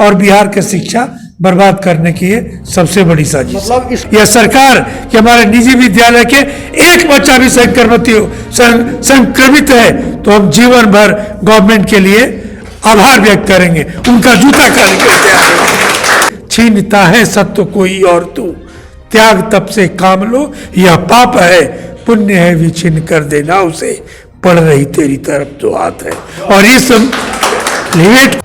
और बिहार की शिक्षा बर्बाद करने की ये सबसे बड़ी साजिश। मतलब यह सरकार कि हमारे निजी विद्यालय के एक बच्चा भी संक्रमित है तो हम जीवन भर गवर्नमेंट के लिए आभार व्यक्त करेंगे, उनका जूता खाने के लिए तैयार हैं। छीनता है सत्य कोई और तू, त्याग तब से काम लो, यह पाप है, पुण्य है भी छीन कर देना उसे, पड़ रही तेरी तरफ जो हाथ है। और इस निवेट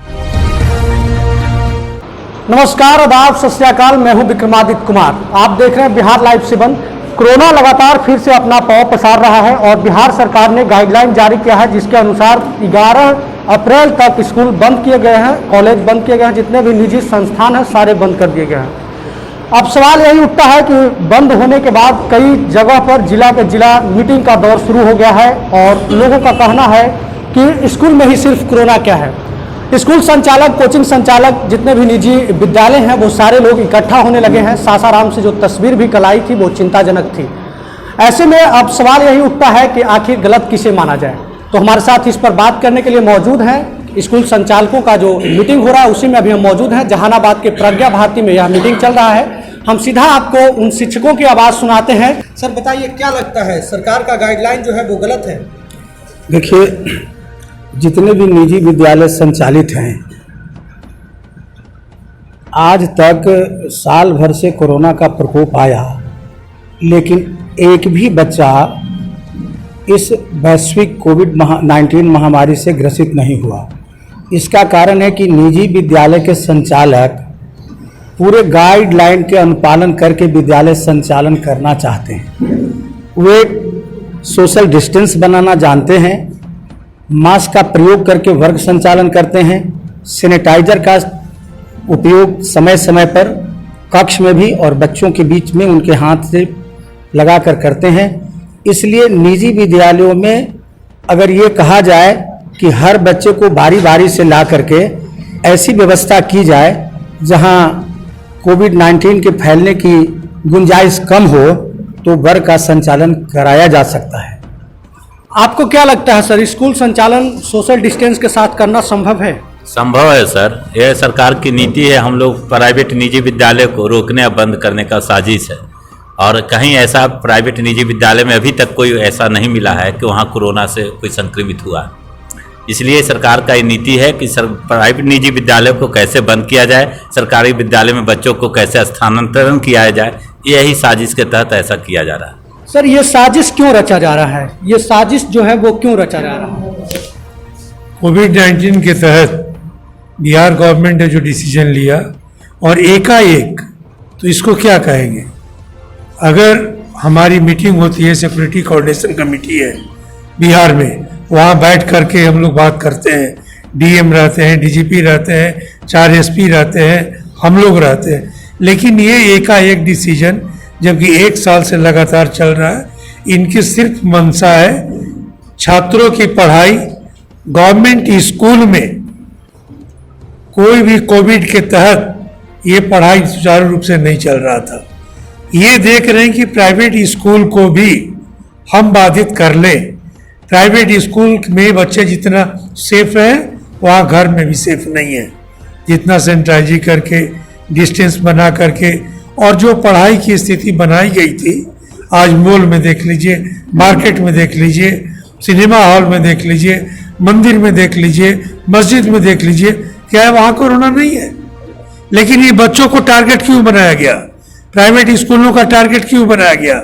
नमस्कार, आदाब, सत श्री अकाल। मैं हूं विक्रमादित्य कुमार। आप देख रहे हैं बिहार लाइव 7। कोरोना लगातार फिर से अपना पांव पसार रहा है और बिहार सरकार ने गाइडलाइन जारी किया है जिसके अनुसार 11 अप्रैल तक स्कूल बंद किए गए हैं, कॉलेज बंद किए गए हैं, जितने भी निजी संस्थान हैं सारे बंद कर दिए गए हैं। अब सवाल यही उठता है कि बंद होने के बाद कई जगह पर जिला के जिला मीटिंग का दौर शुरू हो गया है और लोगों का कहना है कि स्कूल में ही सिर्फ कोरोना क्या है। स्कूल संचालक, कोचिंग संचालक, जितने भी निजी विद्यालय हैं वो सारे लोग इकट्ठा होने लगे हैं। सासाराम से जो तस्वीर भी कल आई थी वो चिंताजनक थी। ऐसे में अब सवाल यही उठता है कि आखिर गलत किसे माना जाए। तो हमारे साथ इस पर बात करने के लिए मौजूद हैं स्कूल संचालकों का जो मीटिंग हो रहा है उसी में अभी हम मौजूद हैं। जहानाबाद के प्रज्ञा भारती में यह मीटिंग चल रहा है। हम सीधा आपको उन शिक्षकों की आवाज़ सुनाते हैं। सर बताइए, क्या लगता है सरकार का गाइडलाइन जो है वो गलत है? देखिए, जितने भी निजी विद्यालय संचालित हैं, आज तक साल भर से कोरोना का प्रकोप आया, लेकिन एक भी बच्चा इस वैश्विक कोविड-19 महामारी से ग्रसित नहीं हुआ। इसका कारण है कि निजी विद्यालय के संचालक पूरे गाइडलाइन के अनुपालन करके विद्यालय संचालन करना चाहते हैं। वे सोशल डिस्टेंस बनाना जानते हैं, मास्क का प्रयोग करके वर्ग संचालन करते हैं, सैनिटाइजर का उपयोग समय समय पर कक्ष में भी और बच्चों के बीच में उनके हाथ से लगाकर करते हैं। इसलिए निजी विद्यालयों में अगर ये कहा जाए कि हर बच्चे को बारी बारी से ला करके ऐसी व्यवस्था की जाए जहां कोविड-19 के फैलने की गुंजाइश कम हो तो वर्ग का संचालन कराया जा सकता है। आपको क्या लगता है सर, स्कूल संचालन सोशल डिस्टेंस के साथ करना संभव है? संभव है सर, यह सरकार की नीति है। हम लोग प्राइवेट निजी विद्यालय को रोकने या बंद करने का साजिश है और कहीं ऐसा प्राइवेट निजी विद्यालय में अभी तक कोई ऐसा नहीं मिला है कि वहाँ कोरोना से कोई संक्रमित हुआ। इसलिए सरकार का ये नीति है कि प्राइवेट निजी विद्यालय को कैसे बंद किया जाए, सरकारी विद्यालय में बच्चों को कैसे स्थानांतरण किया जाए, यही साजिश के तहत ऐसा किया जा रहा है। सर, ये साजिश क्यों रचा जा रहा है? ये साजिश जो है वो क्यों रचा जा रहा है? कोविड-19 के तहत बिहार गवर्नमेंट ने जो डिसीजन लिया और एकाएक, तो इसको क्या कहेंगे। अगर हमारी मीटिंग होती है, सिक्योरिटी कोऑर्डिनेशन कमेटी है बिहार में, वहाँ बैठ करके हम लोग बात करते हैं, डीएम रहते हैं, डीजीपी रहते हैं, 4 एसपी रहते हैं, हम लोग रहते हैं, लेकिन ये एकाएक डिसीजन जबकि 1 साल से लगातार चल रहा है। इनकी सिर्फ मंशा है छात्रों की पढ़ाई। गवर्नमेंट स्कूल में कोई भी कोविड के तहत ये पढ़ाई सुचारू रूप से नहीं चल रहा था। ये देख रहे हैं कि प्राइवेट स्कूल को भी हम बाधित कर लें। प्राइवेट स्कूल में बच्चे जितना सेफ हैं वहाँ घर में भी सेफ नहीं है। जितना सैनिटाइजिंग करके, डिस्टेंस बना करके और जो पढ़ाई की स्थिति बनाई गई थी, आज मॉल में देख लीजिए, मार्केट में देख लीजिए, सिनेमा हॉल में देख लीजिए, मंदिर में देख लीजिए, मस्जिद में देख लीजिए, क्या है वहाँ कोरोना नहीं है। लेकिन ये बच्चों को टारगेट क्यों बनाया गया, प्राइवेट स्कूलों का टारगेट क्यों बनाया गया?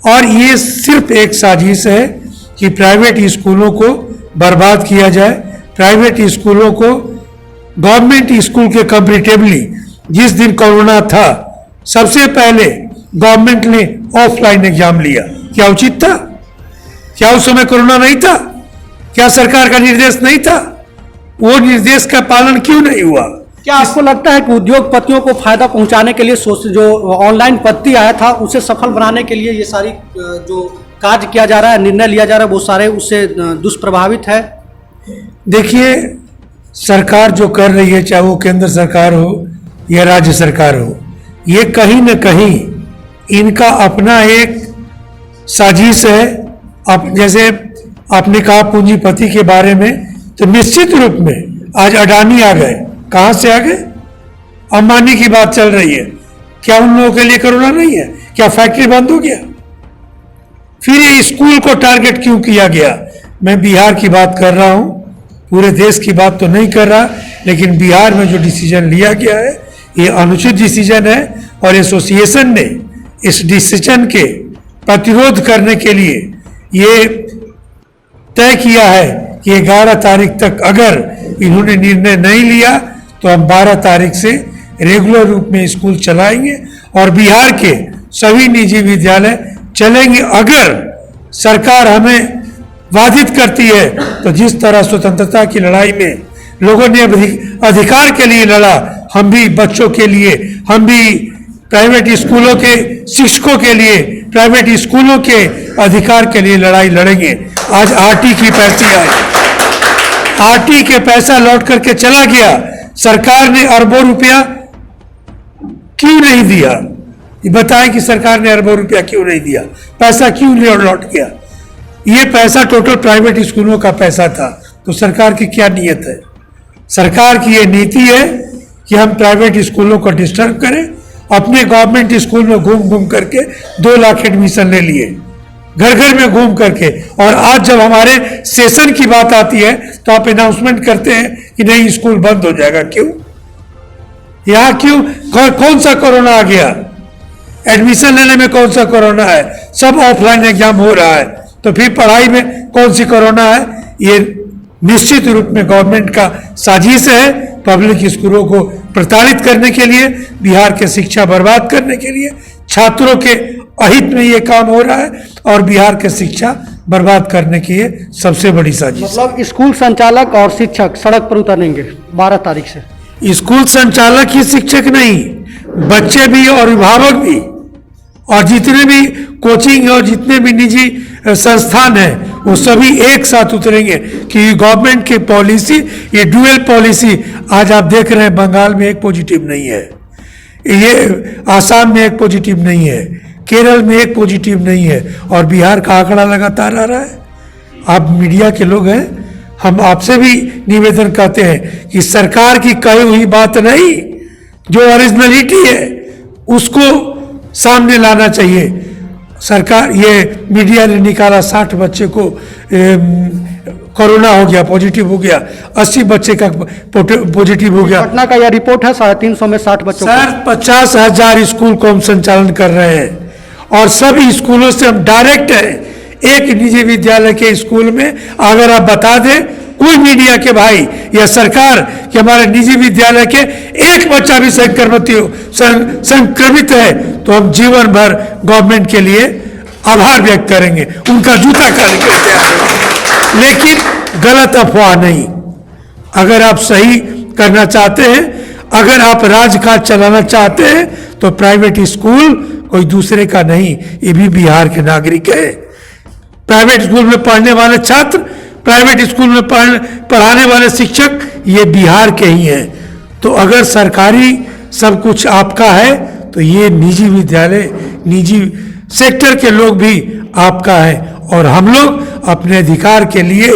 और ये सिर्फ एक साजिश है कि प्राइवेट स्कूलों को बर्बाद किया जाए। प्राइवेट स्कूलों को गवर्नमेंट स्कूल के कंपैरेटिवली जिस दिन कोरोना था सबसे पहले गवर्नमेंट ने ऑफलाइन एग्जाम लिया। क्या उचित था? क्या उस समय कोरोना नहीं था? क्या सरकार का निर्देश नहीं था? वो निर्देश का पालन क्यों नहीं हुआ? क्या आपको लगता है कि उद्योगपतियों को फायदा पहुंचाने के लिए जो ऑनलाइन पत्ती आया था उसे सफल बनाने के लिए ये सारी जो कार्य किया जा रहा है, निर्णय लिया जा रहा है, वो सारे उससे दुष्प्रभावित है? देखिए, सरकार जो कर रही है, चाहे वो केंद्र सरकार हो या राज्य सरकार हो, ये कहीं न कहीं इनका अपना एक साजिश है। जैसे आपने कहा पूंजीपति के बारे में, तो निश्चित रूप में आज अडानी आ गए। कहाँ से आ गए? अंबानी की बात चल रही है, क्या उन लोगों के लिए कोरोना नहीं है? क्या फैक्ट्री बंद हो गया? फिर ये स्कूल को टारगेट क्यों किया गया? मैं बिहार की बात कर रहा हूं, पूरे देश की बात तो नहीं कर रहा, लेकिन बिहार में जो डिसीजन लिया गया है ये अनुचित डिसीजन है और एसोसिएशन ने इस डिसीजन के प्रतिरोध करने के लिए ये तय किया है कि 11 तारीख तक अगर इन्होंने निर्णय नहीं लिया तो हम 12 तारीख से रेगुलर रूप में स्कूल चलाएंगे और बिहार के सभी निजी विद्यालय चलेंगे। अगर सरकार हमें बाधित करती है तो जिस तरह स्वतंत्रता की लड़ाई में लोगों ने अधिकार के लिए लड़ा, हम भी बच्चों के लिए, हम भी प्राइवेट स्कूलों के शिक्षकों के लिए, प्राइवेट स्कूलों के अधिकार के लिए लड़ाई लड़ेंगे। आज आरटी की पैसे आई, आरटी के पैसा लौट करके चला गया, सरकार ने अरबों रुपया क्यों नहीं दिया? ये बताएं कि सरकार ने अरबों रुपया क्यों नहीं दिया, पैसा क्यों लौट गया? ये पैसा टोटल प्राइवेट स्कूलों का पैसा था। तो सरकार की क्या नीयत है? सरकार की ये नीति है कि हम प्राइवेट स्कूलों को डिस्टर्ब करें। अपने गवर्नमेंट स्कूल में घूम घूम करके 2 लाख एडमिशन ले लिए, घर घर में घूम करके, और आज जब हमारे सेशन की बात आती है तो आप अनाउंसमेंट करते हैं कि नहीं स्कूल बंद हो जाएगा। क्यों? यहाँ क्यों? कौन सा कोरोना आ गया? एडमिशन लेने में कौन सा कोरोना है? सब ऑफलाइन एग्जाम हो रहा है, तो फिर पढ़ाई में कौन सी कोरोना है? ये निश्चित रूप में गवर्नमेंट का साजिश है पब्लिक स्कूलों को प्रताड़ित करने के लिए, बिहार के शिक्षा बर्बाद करने के लिए। छात्रों के अहित में ये काम हो रहा है और बिहार के शिक्षा बर्बाद करने की ये सबसे बड़ी साजिश। मतलब स्कूल संचालक और शिक्षक सड़क पर उतरेंगे 12 तारीख से? स्कूल संचालक ही शिक्षक नहीं, बच्चे भी और अभिभावक भी, और जितने भी कोचिंग और जितने भी निजी संस्थान हैं वो सभी एक साथ उतरेंगे कि गवर्नमेंट की पॉलिसी, ये डुअल पॉलिसी। आज आप देख रहे हैं बंगाल में एक पॉजिटिव नहीं है, ये आसाम में एक पॉजिटिव नहीं है, केरल में एक पॉजिटिव नहीं है, और बिहार का आंकड़ा लगातार आ रहा है। आप मीडिया के लोग हैं, हम आपसे भी निवेदन करते हैं कि सरकार की कही हुई बात नहीं, जो ओरिजिनलिटी है उसको सामने लाना चाहिए। सरकार, ये मीडिया ने निकाला 60 बच्चे को कोरोना हो गया, पॉजिटिव हो गया, 80 बच्चे का पॉजिटिव हो गया। पटना का यह रिपोर्ट है, 350 में 60 बच्चों सर 50,000 स्कूल को हम संचालन कर रहे हैं और सभी स्कूलों से हम डायरेक्ट हैं। एक निजी विद्यालय के स्कूल में अगर आप बता दें कोई मीडिया के भाई या सरकार कि हमारे निजी विद्यालय के एक बच्चा भी संक्रमित है, तो हम जीवन भर गवर्नमेंट के लिए आभार व्यक्त करेंगे, उनका जूता खाने के लिए तैयार हैं। लेकिन गलत अफवाह नहीं। अगर आप सही करना चाहते हैं, अगर आप राजकाज चलाना चाहते हैं, तो प्राइवेट स्कूल कोई दूसरे का नहीं, ये भी बिहार के नागरिक है। प्राइवेट स्कूल में पढ़ने वाले छात्र, प्राइवेट स्कूल में पढ़ाने वाले शिक्षक, ये बिहार के ही हैं। तो अगर सरकारी सब कुछ आपका है तो ये निजी विद्यालय, निजी सेक्टर के लोग भी आपका है, और हम लोग अपने अधिकार के लिए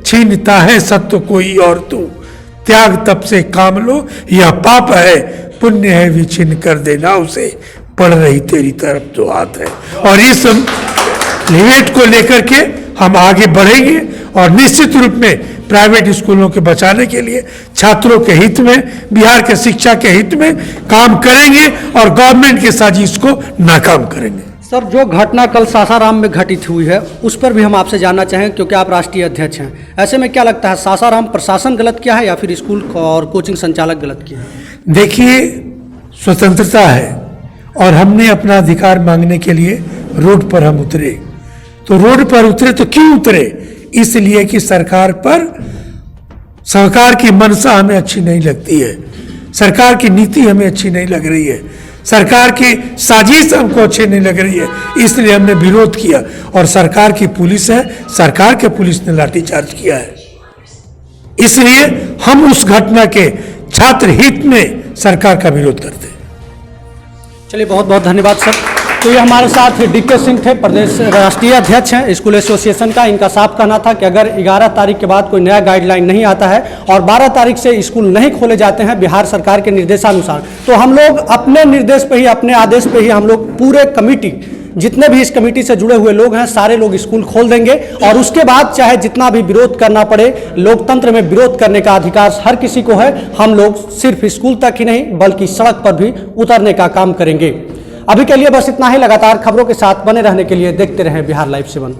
छीनता है सत्य कोई और तू, त्याग तप से काम लो, यह पाप है, पुण्य है विछिन्न कर देना उसे, पड़ रही तेरी तरफ जो हाथ है। और इस लिमिट को लेकर के हम आगे बढ़ेंगे और निश्चित रूप में प्राइवेट स्कूलों के बचाने के लिए, छात्रों के हित में, बिहार के शिक्षा के हित में काम करेंगे और गवर्नमेंट की साजिश को नाकाम करेंगे। सर, जो घटना कल सासाराम में घटित हुई है उस पर भी हम आपसे जानना चाहें, क्योंकि आप राष्ट्रीय अध्यक्ष हैं। ऐसे में क्या लगता है, सासाराम प्रशासन गलत किया है या फिर स्कूल और कोचिंग संचालक गलत किया है? देखिए, स्वतंत्रता है और हमने अपना अधिकार मांगने के लिए रोड पर हम उतरे। तो रोड पर उतरे तो क्यों उतरे? इसलिए कि सरकार की मंशा हमें अच्छी नहीं लगती है, सरकार की नीति हमें अच्छी नहीं लग रही है, सरकार की साजिश हमको अच्छी नहीं लग रही है, इसलिए हमने विरोध किया। और सरकार की पुलिस है, सरकार के पुलिस ने लाठीचार्ज किया है, इसलिए हम उस घटना के छात्र हित में सरकार का विरोध करते हैं। चलिए, बहुत बहुत धन्यवाद सर। तो ये हमारे साथ डीके सिंह थे, प्रदेश राष्ट्रीय अध्यक्ष हैं स्कूल एसोसिएशन का। इनका साफ कहना था कि अगर 11 तारीख के बाद कोई नया गाइडलाइन नहीं आता है और 12 तारीख से स्कूल नहीं खोले जाते हैं बिहार सरकार के निर्देशानुसार, तो हम लोग अपने निर्देश पे ही, अपने आदेश पे ही हम लोग पूरे कमेटी, जितने भी इस कमेटी से जुड़े हुए लोग हैं, सारे लोग स्कूल खोल देंगे। और उसके बाद चाहे जितना भी विरोध करना पड़े, लोकतंत्र में विरोध करने का अधिकार हर किसी को है। हम लोग सिर्फ स्कूल तक ही नहीं बल्कि सड़क पर भी उतरने का काम करेंगे। अभी के लिए बस इतना ही। लगातार खबरों के साथ बने रहने के लिए देखते रहें बिहार लाइव 7।